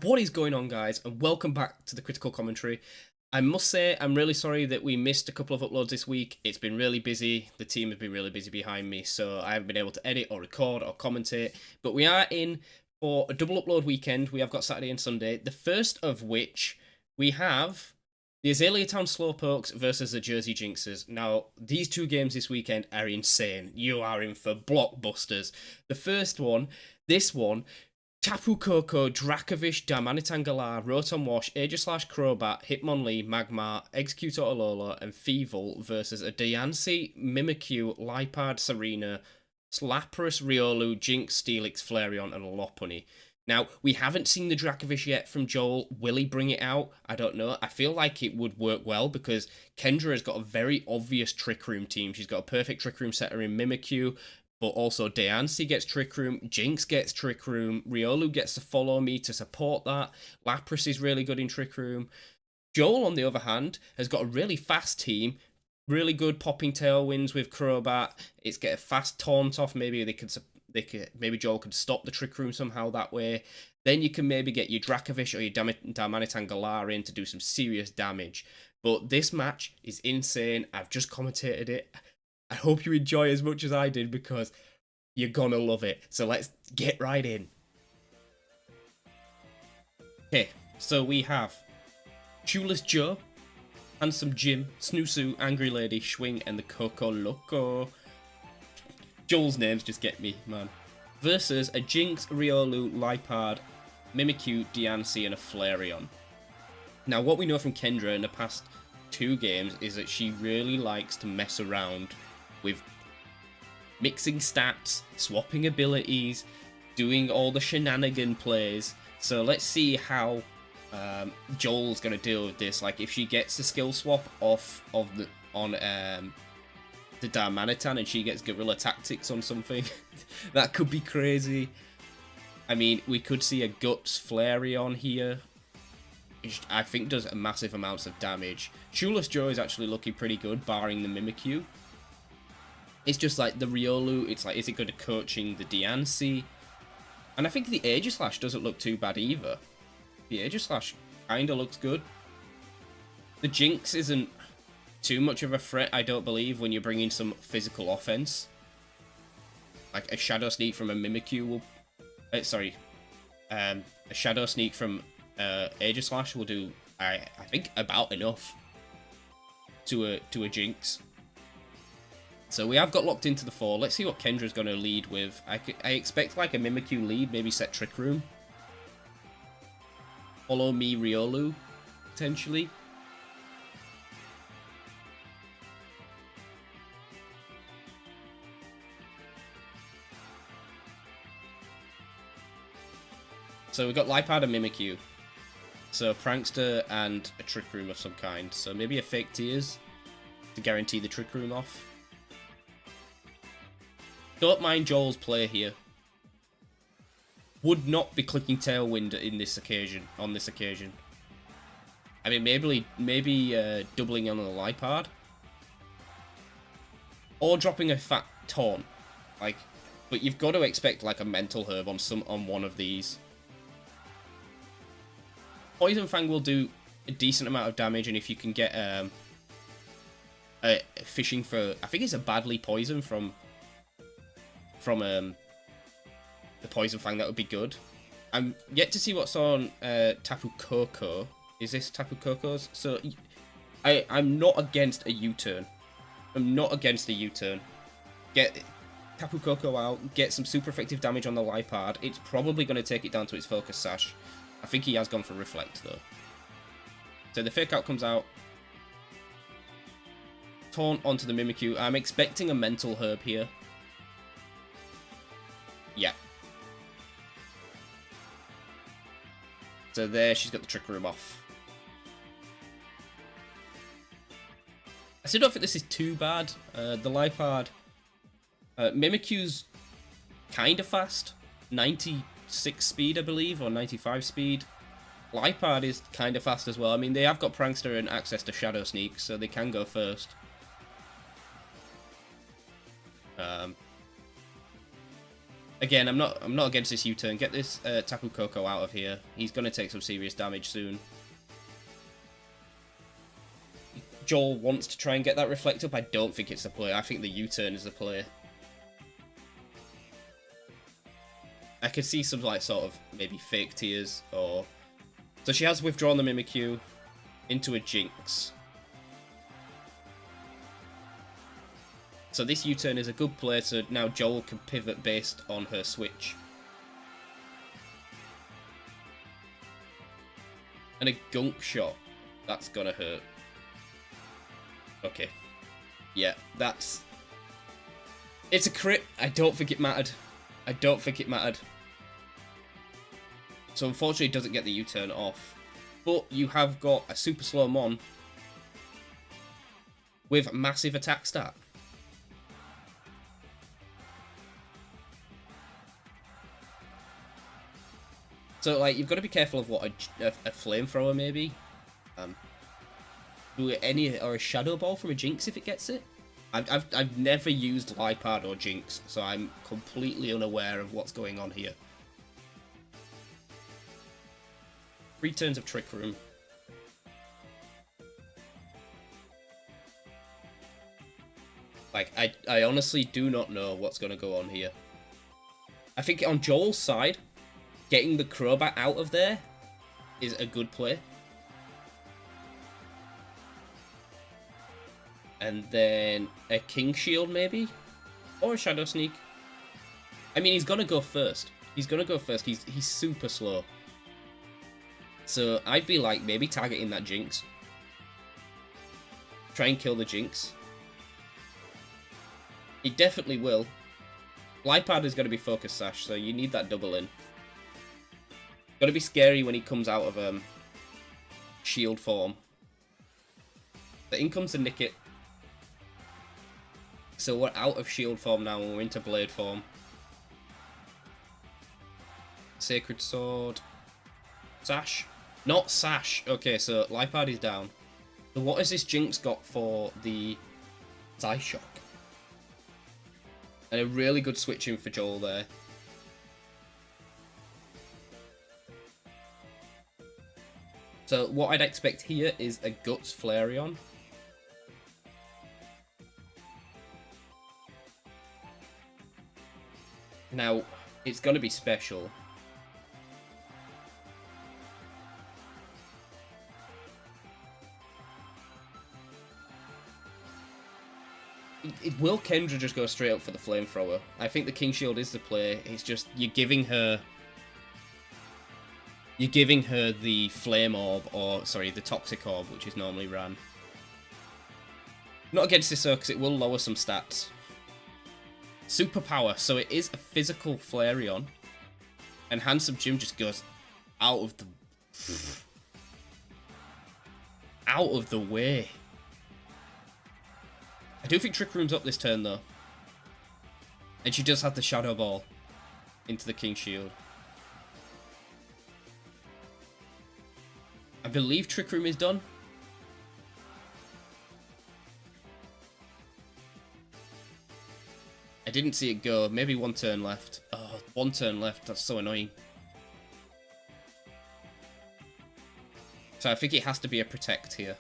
What is going on, guys, and welcome back to the Critical Commentary. I must say, I'm really sorry that we missed a couple of uploads this week. It's been really busy. The team has been really busy behind me, so I haven't been able to edit or record or commentate. But we are in for a double upload weekend. We have got Saturday and Sunday. The first of which we have the Azalea Town Slowpokes versus the Jersey Jynxs. Now, these two games this weekend are insane. You are in for blockbusters. The first one, this one, Tapu Koko, Dracovish, Darmanitan Galar, Rotom Wash, Aegislash, Crobat, Hitmonlee, Magmar, Execute Autolola, and Feeble versus a Diancie, Mimikyu, Lipard, Serena, Lapras, Riolu, Jynx, Steelix, Flareon, and Lopunny. Now, we haven't seen the Dracovish yet from Joel. Will he bring it out? I don't know. I feel like it would work well because Kendra has got a very obvious Trick Room team. She's got a perfect Trick Room setter in Mimikyu, but also Diancie gets Trick Room, Jynx gets Trick Room, Riolu gets to follow me to support that, Lapras is really good in Trick Room. Joel, on the other hand, has got a really fast team, really good popping tailwinds with Crobat. It's get a fast taunt off. Maybe maybe Joel could stop the Trick Room somehow that way. Then you can maybe get your Dracovish or your Darmanitan Galar in to do some serious damage. But this match is insane. I've just commentated it. I hope you enjoy as much as I did because you're gonna love it. So let's get right in. Okay, so we have Shoeless Joe, Handsome Jim, Snoosu, Angry Lady, Schwing, and the Coco Loco. Joel's names just get me, man. Versus a Jynx, Riolu, Lipard, Mimikyu, Diancie, and a Flareon. Now, what we know from Kendra in the past two games is that she really likes to mess around with mixing stats, swapping abilities, doing all the shenanigan plays. So let's see how Joel's gonna deal with this. Like if she gets the skill swap off of the Darmanitan and she gets Guerrilla Tactics on something, that could be crazy. I mean, we could see a Guts Flareon here, which I think does massive amounts of damage. Shoeless Joe is actually looking pretty good, barring the Mimikyu. It's just like the Riolu, it's like, is it good at coaching the Diancie? And I think the Aegislash doesn't look too bad either. The Aegislash kinda looks good. The Jynx isn't too much of a threat, I don't believe, when you're bringing some physical offense. Like a Shadow Sneak from a Mimikyu will... a Shadow Sneak from Aegislash will do, I think, about enough to a Jynx. So we have got locked into the 4. Let's see what Kendra's going to lead with. I expect like a Mimikyu lead, maybe set Trick Room. Follow me Riolu, potentially. So we've got Lipard and Mimikyu. So Prankster and a Trick Room of some kind. So maybe a Fake Tears to guarantee the Trick Room off. Don't mind Joel's play here. Would not be clicking Tailwind in this occasion. On this occasion, I mean maybe doubling on the Lipard, or dropping a fat taunt. Like, but you've got to expect like a Mental Herb on one of these. Poison Fang will do a decent amount of damage, and if you can get fishing for, I think it's a Badly Poison from the Poison Fang, that would be good. I'm yet to see what's on Tapu Koko. Is this Tapu Koko's? So I'm not against a U-turn. I'm not against a U-turn. Get Tapu Koko out, get some super effective damage on the Lipard. It's probably going to take it down to its Focus Sash. I think he has gone for Reflect though. So the Fake Out comes out. Taunt onto the Mimikyu. I'm expecting a Mental Herb here. Yeah. So there, she's got the Trick Room off. I still don't think this is too bad. The Lipard. Mimikyu's kind of fast. 96 speed, I believe, or 95 speed. Lipard is kind of fast as well. I mean, they have got Prankster and access to Shadow Sneak, so they can go first. Again, I'm not against this U-turn. Get this Tapu Koko out of here. He's going to take some serious damage soon. Joel wants to try and get that Reflect up. I don't think it's the play. I think the U-turn is the play. I could see some, like, sort of maybe fake tears or... So she has withdrawn the Mimikyu into a Jynx. So this U-turn is a good play, so now Joel can pivot based on her switch. And a Gunk Shot. That's gonna hurt. Okay. Yeah, that's... It's a crit. I don't think it mattered. I don't think it mattered. So unfortunately it doesn't get the U-turn off. But you have got a super slow Mon with massive attack stat. So, like, you've got to be careful of what a flamethrower maybe. Do any or a shadow ball from a Jynx if it gets it. I've never used Lipard or Jynx, so I'm completely unaware of what's going on here. 3 turns of Trick Room. Like, I honestly do not know what's going to go on here. I think on Joel's side, getting the Crobat out of there is a good play. And then a King Shield, maybe? Or a Shadow Sneak. I mean, he's gonna go first. He's gonna go first. He's super slow. So I'd be like, maybe targeting that Jynx. Try and kill the Jynx. He definitely will. Lipard is gonna be Focus Sash, so you need that double in. Gotta be scary when he comes out of shield form. The in comes the Nickit. So we're out of shield form now and we're into blade form. Sacred Sword. Sash? Not Sash. Okay, so Lipard is down. So what has this Jynx got for the Psyshock? And a really good switching for Joel there. So what I'd expect here is a Guts Flareon. Now, it's going to be special. Will Kendra just go straight up for the Flamethrower? I think the King Shield is the play. It's just, you're giving her the Flame Orb, or, sorry, the Toxic Orb, which is normally ran. Not against this though, because it will lower some stats. Superpower, so it is a physical Flareon. And Handsome Jim just goes out of the way. I do think Trick Room's up this turn though. And she does have the Shadow Ball into the King Shield. I believe Trick Room is done. I didn't see it go. Maybe 1 turn left. Oh, 1 turn left. That's so annoying. So I think it has to be a Protect here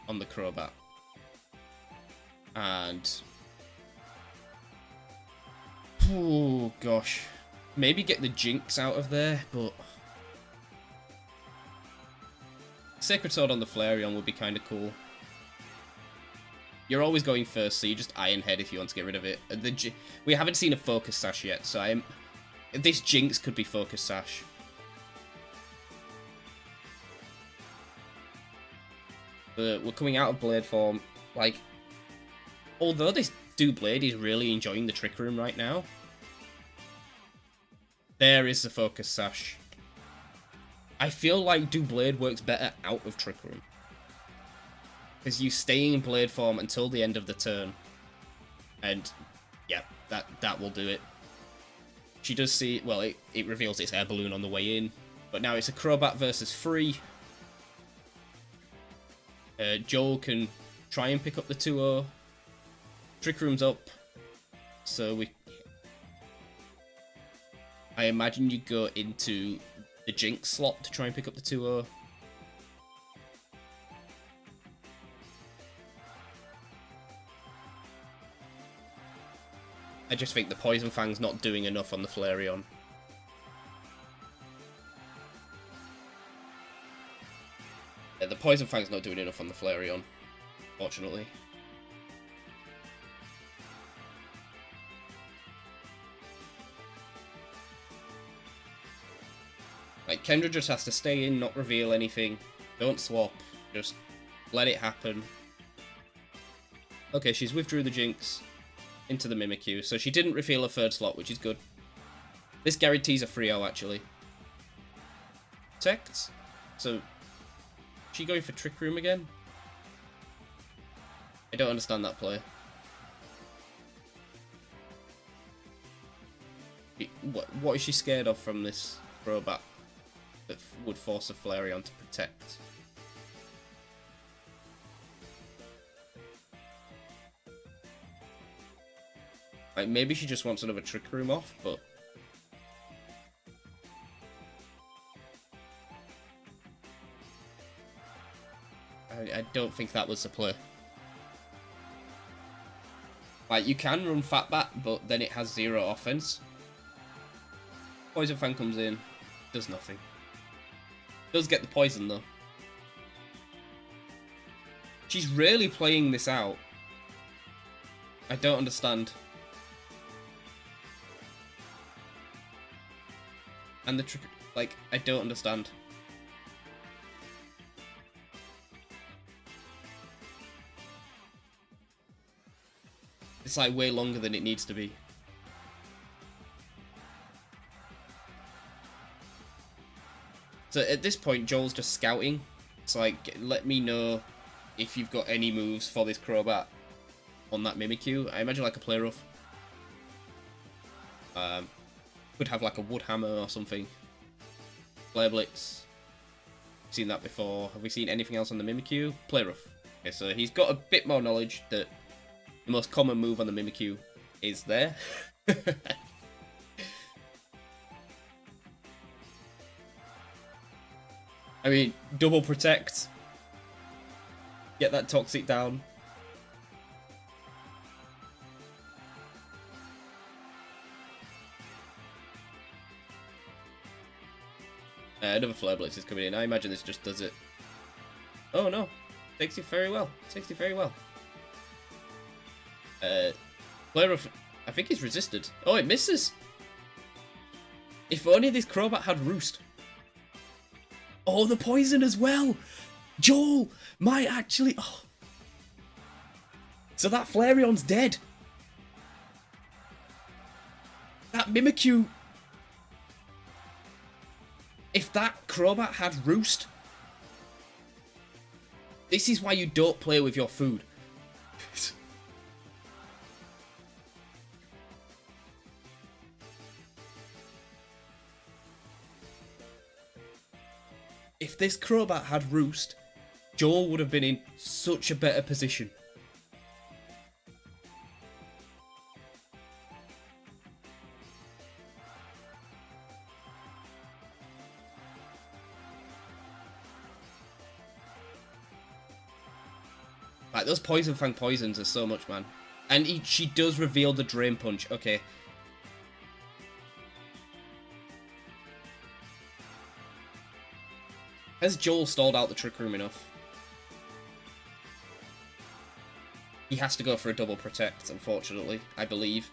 on the Crobat. And... oh, gosh. Maybe get the Jynx out of there, but... Sacred Sword on the Flareon would be kind of cool. You're always going first, so you just Iron Head if you want to get rid of it. We haven't seen a Focus Sash yet, so this Jynx could be Focus Sash. But we're coming out of Blade form. Like, although this Doublade is really enjoying the Trick Room right now, there is the Focus Sash. I feel like Doublade works better out of Trick Room. Because you stay in Blade form until the end of the turn. And, yeah, that will do it. She does see... well, it reveals its Air Balloon on the way in. But now it's a Crobat versus Free. Joel can try and pick up the 2-0. Trick Room's up. So we... I imagine you go into the Jynx slot to try and pick up the 2-0. I just think the Poison Fang's not doing enough on the Flareon. Yeah, the Poison Fang's not doing enough on the Flareon, fortunately. Like, Kendra just has to stay in, not reveal anything. Don't swap. Just let it happen. Okay, she's withdrew the Jynx into the Mimikyu, so she didn't reveal a third slot, which is good. This guarantees a 3-0, actually. Protect? So, she going for Trick Room again? I don't understand that play. What is she scared of from this throwback that would force a Flareon to protect? Like, maybe she just wants another Trick Room off, but... I don't think that was the play. Like, you can run Fatbat, but then it has 0 offense. Poison Fang comes in, does nothing. Does get the poison, though. She's really playing this out. I don't understand. And the trick, like, I don't understand. It's like way longer than it needs to be. So at this point, Joel's just scouting. It's like, let me know if you've got any moves for this Crobat on that Mimikyu. I imagine like a Play Rough. Could have like a Wood Hammer or something. Flare Blitz. Seen that before. Have we seen anything else on the Mimikyu? Play Rough. Okay, so he's got a bit more knowledge that the most common move on the Mimikyu is there. I mean, double protect. Get that Toxic down. Another Flare Blitz is coming in. I imagine this just does it. Oh no. Takes it very well. Takes it very well. Flare Rough, I think he's resisted. Oh, it misses. If only this Crobat had Roost. Oh, the poison as well. Joel might actually... Oh. So that Flareon's dead. That Mimikyu... If that Crobat had Roost... This is why you don't play with your food. If this Crobat had Roost, Joel would have been in such a better position. Like, those Poison Fang poisons are so much, man. And she does reveal the Drain Punch. Okay. Has Joel stalled out the Trick Room enough? He has to go for a double protect, unfortunately, I believe.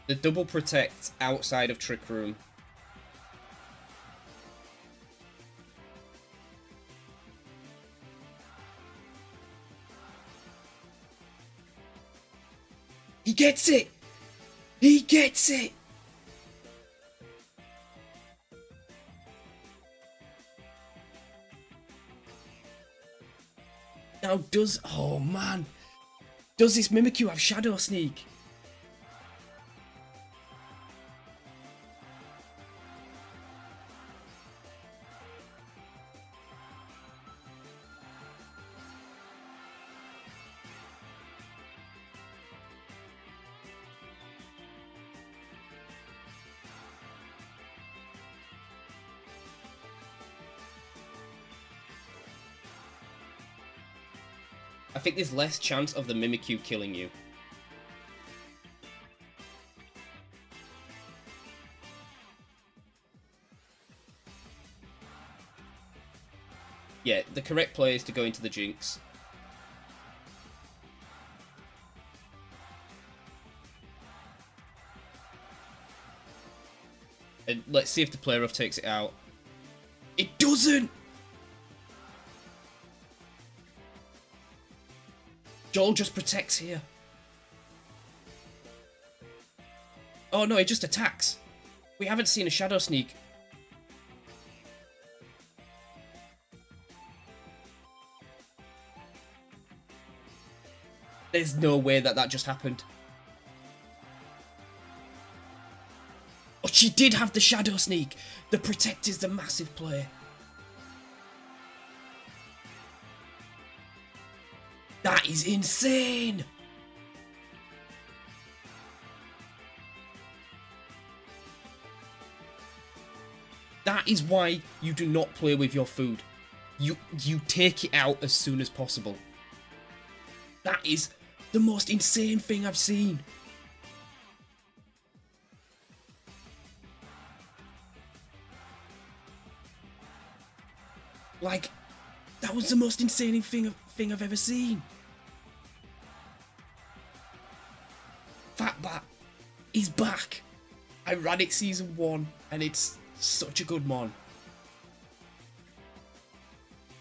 The double protect outside of Trick Room. He gets it! He gets it! Now does... Oh man! Does this Mimikyu have Shadow Sneak? I think there's less chance of the Mimikyu killing you. Yeah, the correct play is to go into the Jynx. And let's see if the play rough takes it out. It doesn't! Joel just protects here. Oh no, he just attacks. We haven't seen a Shadow Sneak. There's no way that that just happened. Oh, she did have the Shadow Sneak. The Protect is the massive play. That is insane. That is why you do not play with your food. You take it out as soon as possible. That is the most insane thing I've seen. Like, that was the most insane thing I've ever seen. Fatbat is back. I ran it season 1 and it's such a good mon.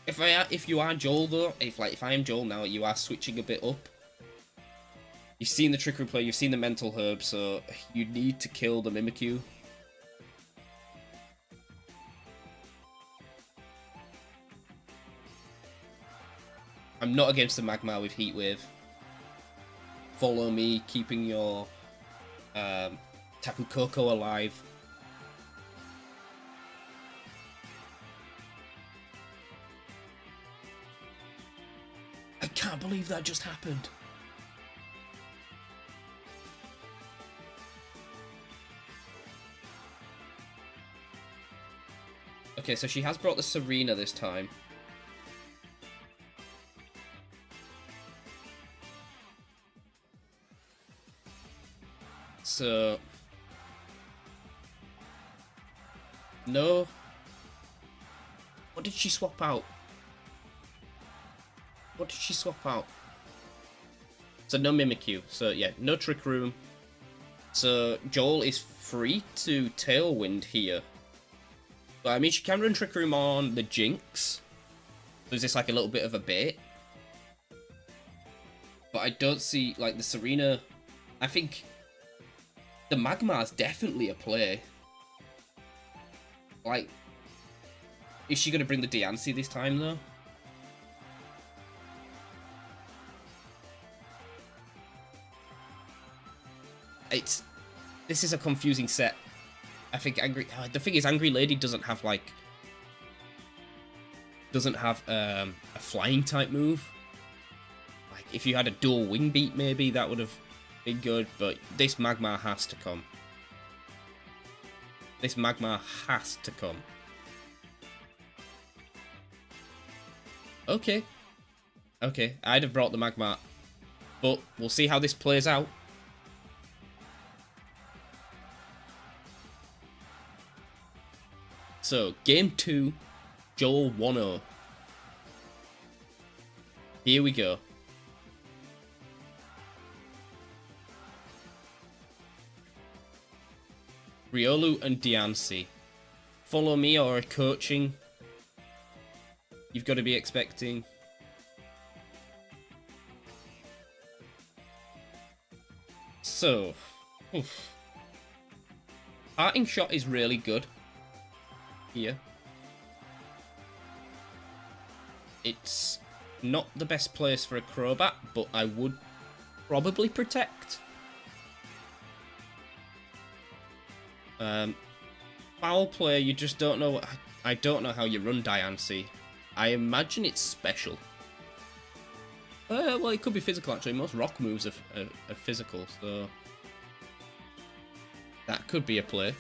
If you are Joel though, if I am Joel now, you are switching a bit up. You've seen the Trickery play, you've seen the Mental Herb, so you need to kill the Mimikyu. I'm not against the Magmar with Heat Wave. Follow me, keeping your Tapu Koko alive. I can't believe that just happened. Okay, so she has brought the Serena this time. So... no. What did she swap out? What did she swap out? So no Mimikyu. So yeah, no Trick Room. So Joel is free to Tailwind here. But I mean, she can run Trick Room on the Jynx. So is this like a little bit of a bait? But I don't see, like, the Serena... I think the Magmar's definitely a play. Like, is she going to bring the Diancie this time, though? This is a confusing set. I think the thing is, Angry Lady doesn't have, like... doesn't have a flying type move. Like, if you had a dual wing beat, maybe that would have been good, but this Magmar has to come. This Magmar has to come. Okay. Okay, I'd have brought the Magmar. But we'll see how this plays out. So, game 2, Joel 1-0. Here we go. Riolu and Diancie. Follow me or a coaching. You've got to be expecting. So, Parting Shot is really good here. It's not the best place for a Crobat, but I would probably protect. Foul play, you just don't know. I don't know how you run Diancie. I imagine it's special. Well, it could be physical actually. Most rock moves are physical, so that could be a play.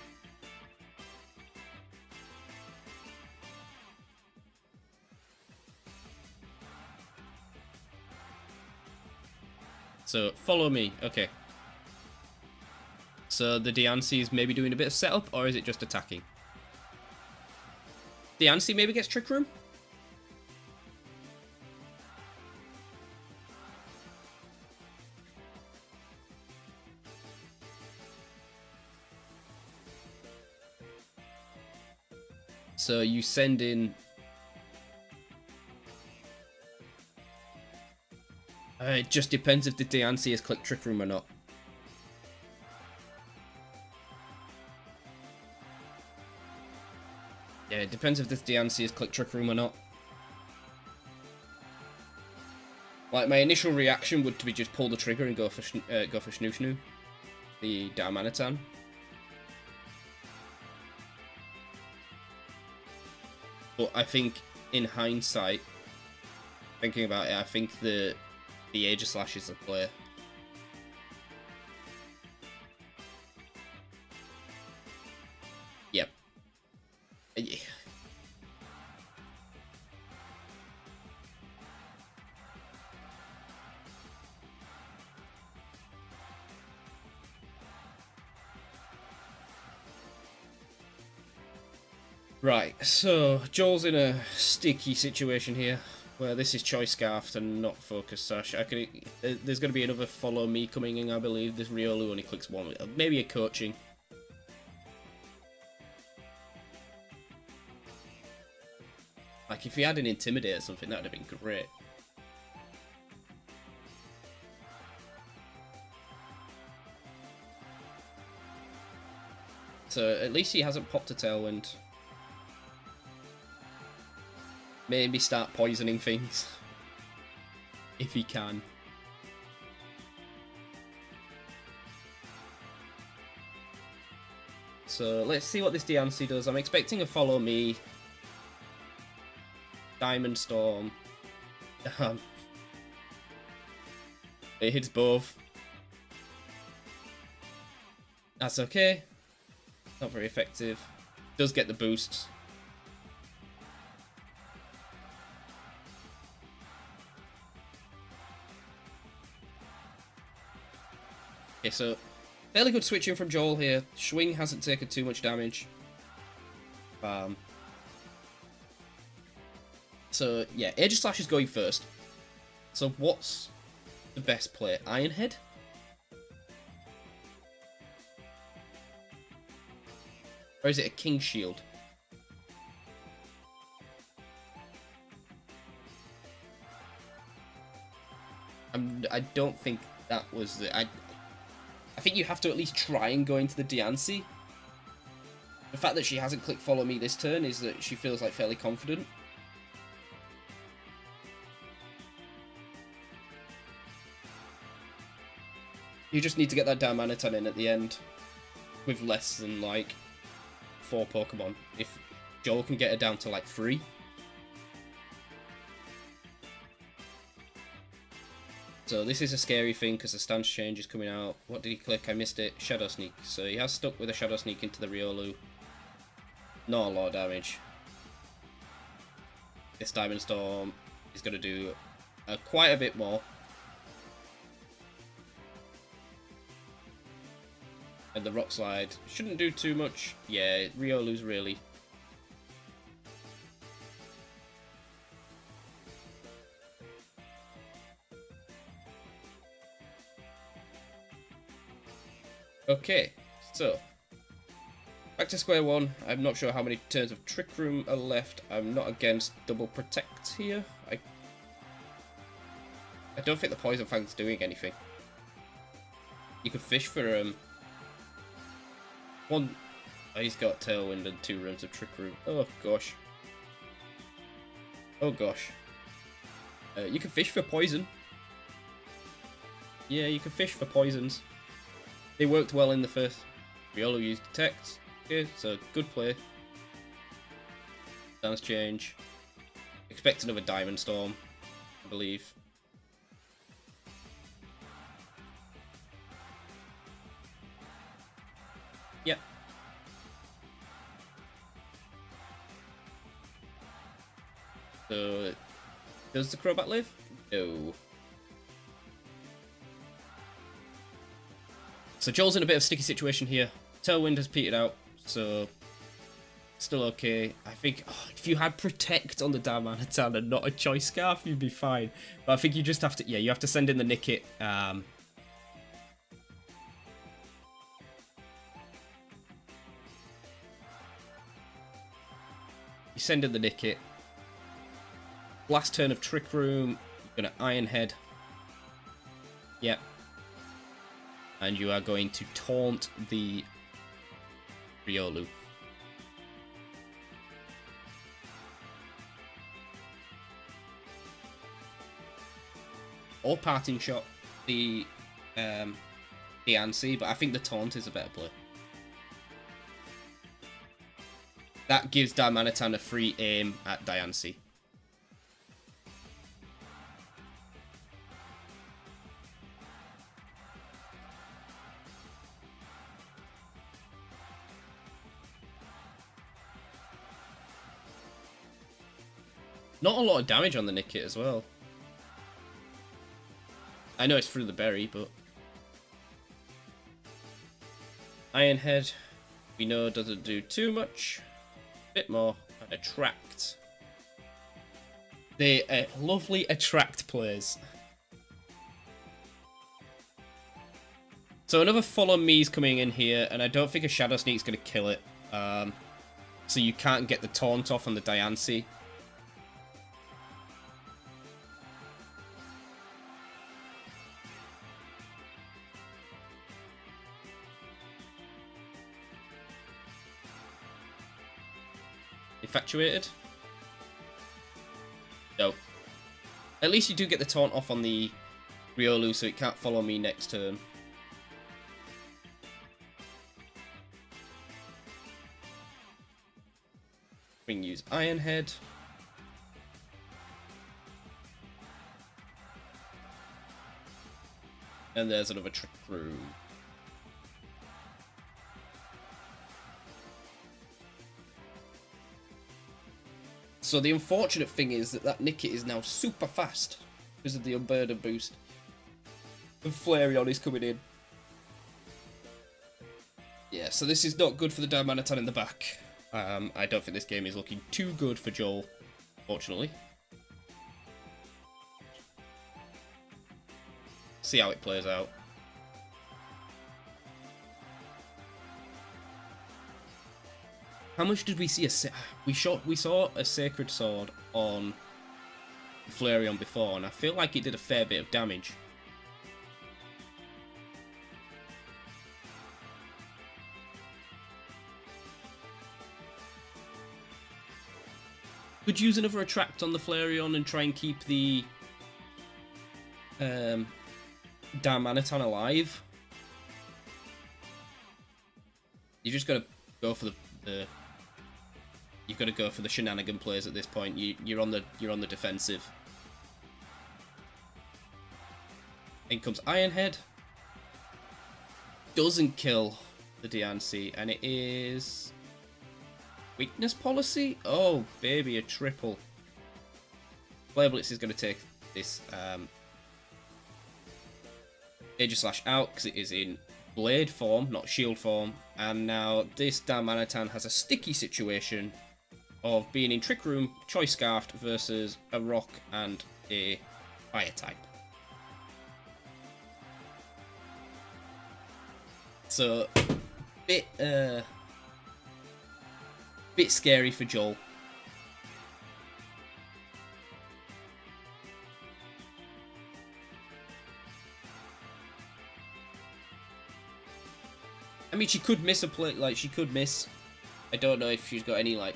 So follow me. Okay. So the Diancie is maybe doing a bit of setup, or is it just attacking? Diancie maybe gets Trick Room? So you send in... it just depends if the Diancie has clicked Trick Room or not. Yeah, it depends if this Diancie has clicked Trick Room or not. Like, my initial reaction would be just pull the trigger and go for Snoo Snoo, the Darmanitan. But I think, in hindsight, thinking about it, I think the Aegislash is the play. Yep. Yeah. Right, so Joel's in a sticky situation here, where this is Choice Scarf and not Focus Sash. There's going to be another Follow Me coming in, I believe. This Riolu only clicks one. Maybe a Coaching. Like, if he had an Intimidate or something, that would have been great. So, at least he hasn't popped a Tailwind. Maybe start poisoning things. If he can. So, let's see what this Diancie does. I'm expecting a Follow Me. Diamond Storm. It hits both. That's okay. Not very effective. Does get the boost. Okay, so fairly good switching from Joel here. Schwing hasn't taken too much damage. So yeah, Aegislash is going first. So what's the best play? Iron Head? Or is it a King Shield? I don't think that was the... I think you have to at least try and go into the Diancie. The fact that she hasn't clicked Follow Me this turn is that she feels like fairly confident. You just need to get that Darmanitan in at the end with less than like 4 Pokemon. If Joel can get her down to like 3. So this is a scary thing because the stance change is coming out. What did he click? I missed it. Shadow Sneak. So he has stuck with a Shadow Sneak into the Riolu. Not a lot of damage. This Diamond Storm is going to do quite a bit more. And the Rock Slide shouldn't do too much. Yeah, Riolu's really... Okay, so back to square one. I'm not sure how many turns of Trick Room are left. I'm not against double protect here. I don't think the Poison Fang's doing anything. You could fish for one. Oh, he's got Tailwind and 2 rooms of Trick Room. Oh gosh. Oh gosh. You can fish for poison. Yeah, you can fish for poisons. They worked well in the first. Riolu used Detect. Okay, so good play. Stance change. Expect another Diamond Storm, I believe. Yep. So, does the Crobat live? No. So Joel's in a bit of a sticky situation here. Tailwind has petered out, so still okay. I think if you had Protect on the Darmanitan and not a Choice Scarf, you'd be fine. But I think you just have to, yeah, you have to send in the Nickit. You send in the Nickit. Last turn of Trick Room, you're going to Iron Head. Yep. And you are going to taunt the Riolu. Or Parting Shot the Diancie, but I think the taunt is a better play. That gives Darmanitan a free aim at Diancie. Not a lot of damage on the Nickit as well. I know it's through the berry, but... Iron Head, we know doesn't do too much. Bit more. And Attract. They lovely Attract plays. So another Follow Me's coming in here, and I don't think a Shadow Sneak's going to kill it. So you can't get the taunt off on the Diancie. Infatuated? No. At least you do get the taunt off on the Riolu, so it can't follow me next turn. We can use Iron Head. And there's another Trick Room. So the unfortunate thing is that Nickit is now super fast because of the Unburden boost. And Flareon is coming in. Yeah, so this is not good for the Darmanitan in the back. I don't think this game is looking too good for Joel, fortunately. See how it plays out. How much did we see? We saw a Sacred Sword on Flareon before, and I feel like it did a fair bit of damage. Could use another Attract on the Flareon and try and keep the Darmanitan alive. You just gotta go for the you've got to go for the shenanigan plays at this point. You're on the defensive. In comes Iron Head. Doesn't kill the Diancie, and it is Weakness Policy. Oh baby, a triple. Flare Blitz is going to take this Aegislash out because it is in Blade form, not Shield form, and now this Darmanitan has a sticky situation of being in Trick Room, Choice Scarfed versus a Rock and a Fire type. So, bit scary for Joel. I mean, she could miss a play, like, she could miss. I don't know if she's got any, like,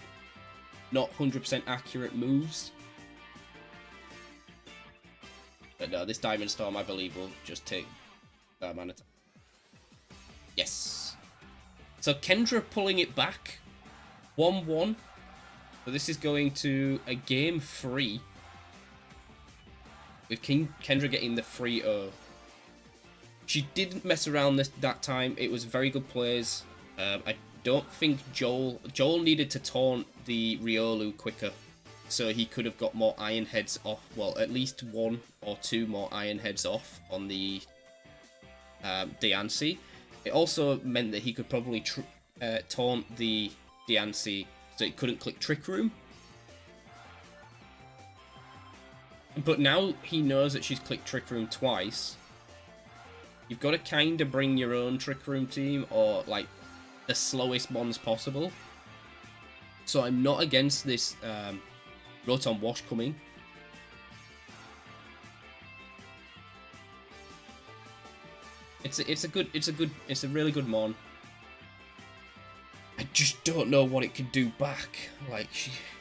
not 100% accurate moves. But no, this Diamond Storm, I believe, will just take that mana. Yes. So Kendra pulling it back. 1-1. So this is going to a game 3. With Kendra getting the 3-0. She didn't mess around that time. It was very good plays. I don't think Joel needed to taunt the Riolu quicker, so he could have got more Iron Heads off. Well, at least 1 or 2 more Iron Heads off on the Diancie. It also meant that he could probably taunt the Diancie so it couldn't click Trick Room. But now he knows that she's clicked Trick Room twice. You've got to kind of bring your own Trick Room team, or like the slowest ones possible. So I'm not against this Rotom Wash coming. It's a really good mon. I just don't know what it can do back. Like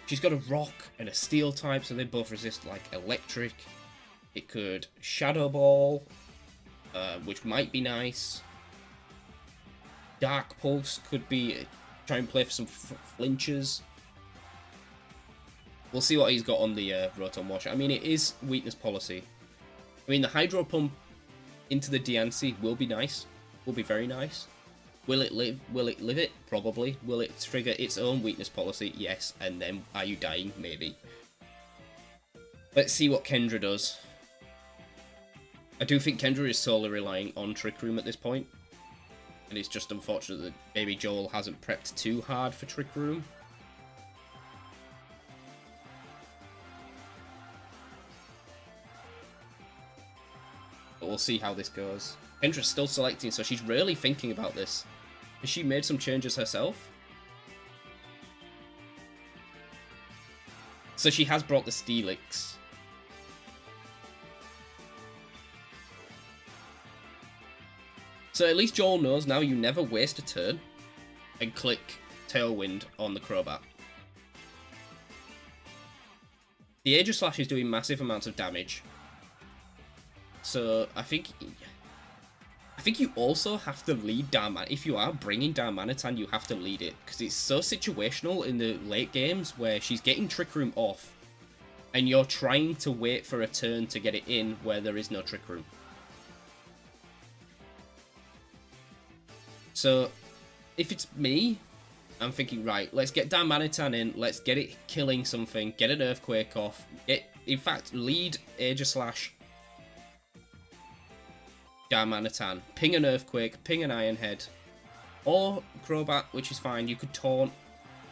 she's got a rock and a steel type, so they both resist like electric. It could Shadow Ball, which might be nice. Dark Pulse could be try and play for some flinches. We'll see what he's got on the Rotom Wash. I mean, it is weakness policy. I mean, the Hydro Pump into the Diancie will be nice. Will be very nice. Will it live? Will it live it? Probably. Will it trigger its own weakness policy? Yes. And then, are you dying? Maybe. Let's see what Kendra does. I do think Kendra is solely relying on Trick Room at this point. And it's just unfortunate that maybe Joel hasn't prepped too hard for Trick Room. But we'll see how this goes. Kendra's still selecting, so she's really thinking about this. Has she made some changes herself? So she has brought the Steelix. So at least Joel knows now you never waste a turn and click Tailwind on the Crobat. The Aegislash is doing massive amounts of damage. So I think you also have to lead Darmanitan. If you are bringing Darmanitan, you have to lead it, because it's so situational in the late games where she's getting Trick Room off and you're trying to wait for a turn to get it in where there is no Trick Room. So if it's me, I'm thinking, right, let's get Darmanitan in, let's get it killing something, get an Earthquake off, in fact, lead Aegislash Darmanitan, ping an Earthquake, ping an Iron Head, or Crobat, which is fine. You could taunt.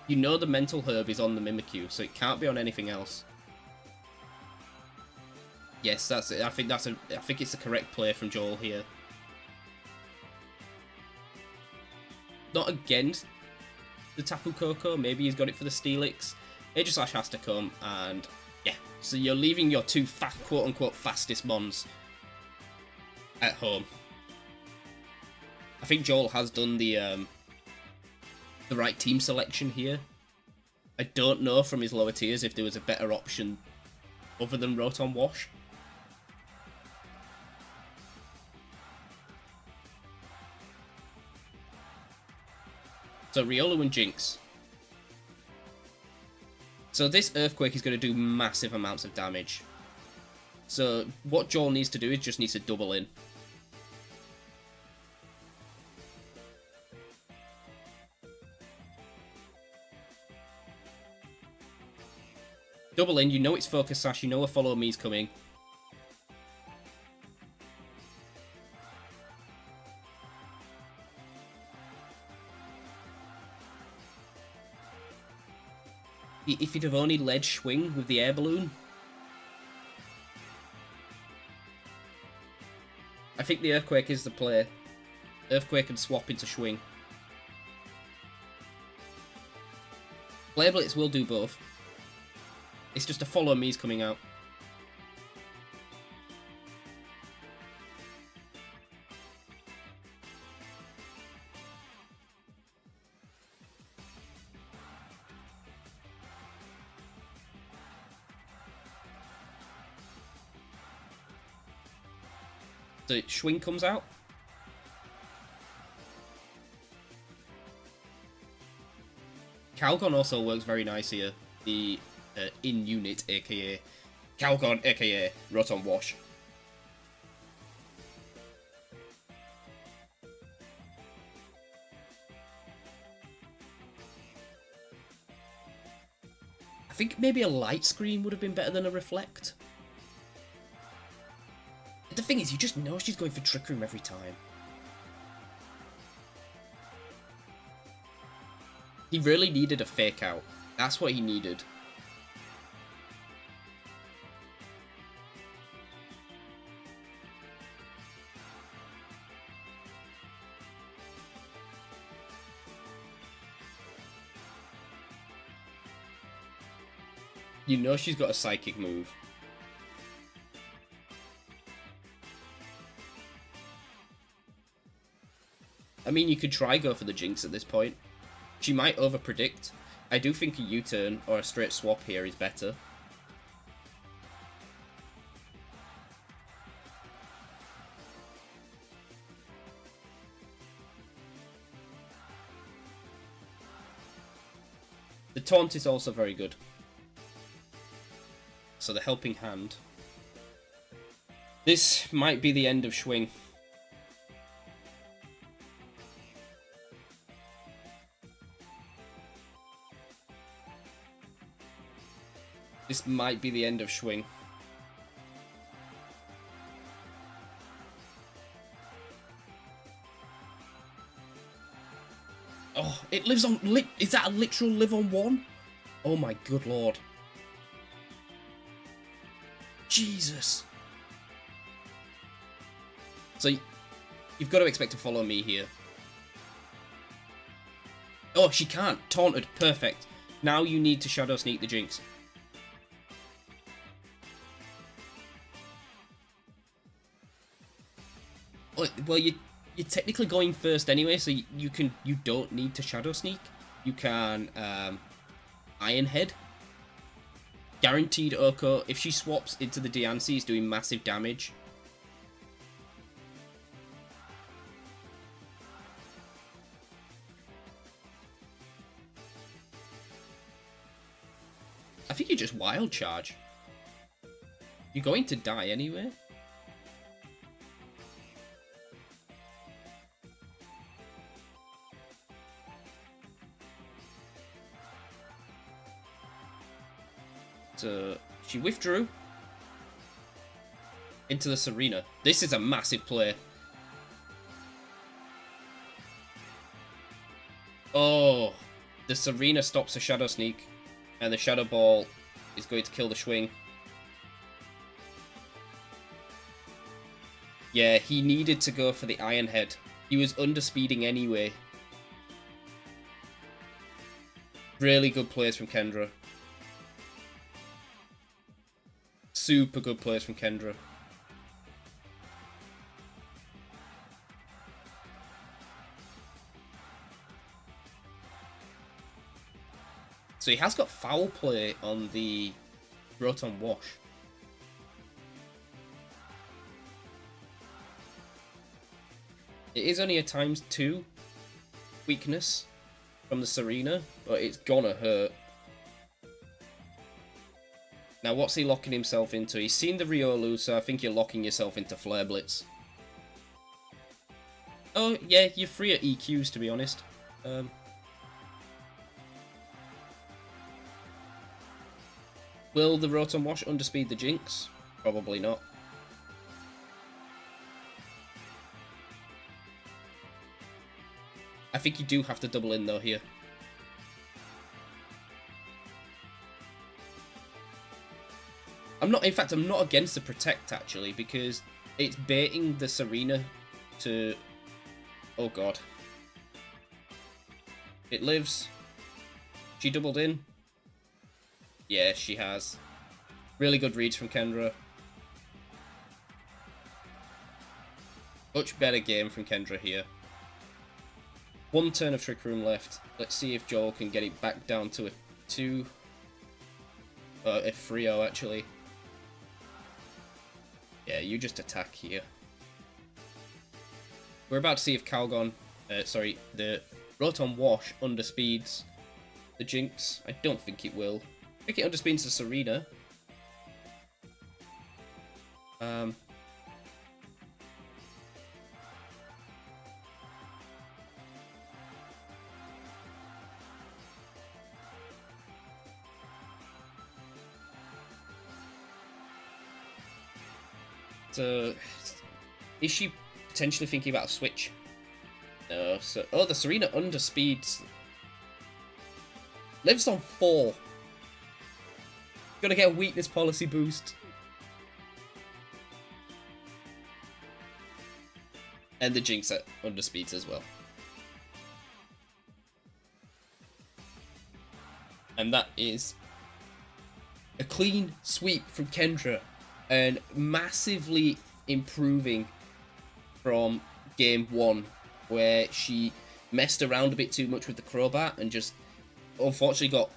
You know the Mental Herb is on the Mimikyu, so it can't be on anything else. Yes, that's it. I think it's the correct play from Joel here. Not against the Tapu Koko. Maybe he's got it for the Steelix. Aegislash has to come, and yeah. So you're leaving your two quote-unquote fastest mons at home. I think Joel has done the right team selection here. I don't know from his lower tiers if there was a better option other than Rotom Wash. So Riolu and Jynx. So this Earthquake is going to do massive amounts of damage. So what Joel needs to do is just needs to double in. Double in, you know it's Focus Sash, you know a Follow Me's coming. If you'd have only led Swing with the Air Balloon. I think the Earthquake is the play. Earthquake and swap into Swing. Flare Blitz will do both. It's just a Follow Me's coming out. So Swing comes out. Calgon also works very nice here. The in-unit, aka Calgon, aka Rotom Wash. I think maybe a Light Screen would have been better than a Reflect. The thing is, you just know she's going for Trick Room every time. He really needed a fake out. That's what he needed. You know she's got a psychic move. I mean, you could try go for the Jynx at this point. She might overpredict. I do think a U-turn or a straight swap here is better. The taunt is also very good. So the helping hand. This might be the end of Schwing. This might be the end of Schwing. Oh, it lives on... Is that a literal live on one? Oh my good lord. Jesus. So, you've got to expect to follow me here. Oh, she can't. Taunted. Perfect. Now you need to Shadow Sneak the Jynx. Well, you're technically going first anyway, so you don't need to Shadow Sneak. You can Iron Head. Guaranteed Oko. If she swaps into the Diancie, is doing massive damage. I think you just Wild Charge. You're going to die anyway. So she withdrew into the Serena. This is a massive play. Oh, the Serena stops a Shadow Sneak, and the Shadow Ball is going to kill the Schwing. Yeah, he needed to go for the Iron Head. He was underspeeding anyway. Really good plays from Kendra. Super good plays from Kendra. So he has got foul play on the Rotom Wash. It is only a ×2 weakness from the Serena, but it's gonna hurt. Now, what's he locking himself into? He's seen the Riolu, so I think you're locking yourself into Flare Blitz. Oh, yeah, you're free at EQs, to be honest. Will the Rotom Wash underspeed the Jynx? Probably not. I think you do have to double in, though, here. In fact, I'm not against the Protect, actually, because it's baiting the Serena to... Oh, God. It lives. She doubled in. Yeah, she has. Really good reads from Kendra. Much better game from Kendra here. One turn of Trick Room left. Let's see if Joel can get it back down to a 2. A 3-0, actually. Yeah, you just attack here. We're about to see if Calgon... the Rotom Wash underspeeds the Jynx. I don't think it will. I think it underspeeds the Serena. So, is she potentially thinking about a switch? No. So, oh, the Serena underspeeds Lives on 4. Gonna get a weakness policy boost. And the Jynx at under speeds as well. And that is a clean sweep from Kendra, and massively improving from game 1, where she messed around a bit too much with the crowbat and just unfortunately got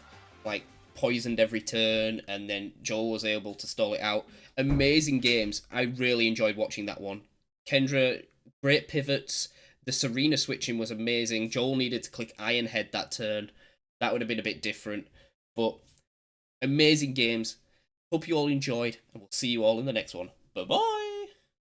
like poisoned every turn, and then Joel was able to stall it out. Amazing games. I really enjoyed watching that one. Kendra, great pivots. The Serena switching was amazing. Joel needed to click Iron Head that turn. That would have been a bit different, but amazing games. Hope you all enjoyed, and we'll see you all in the next one. Bye-bye!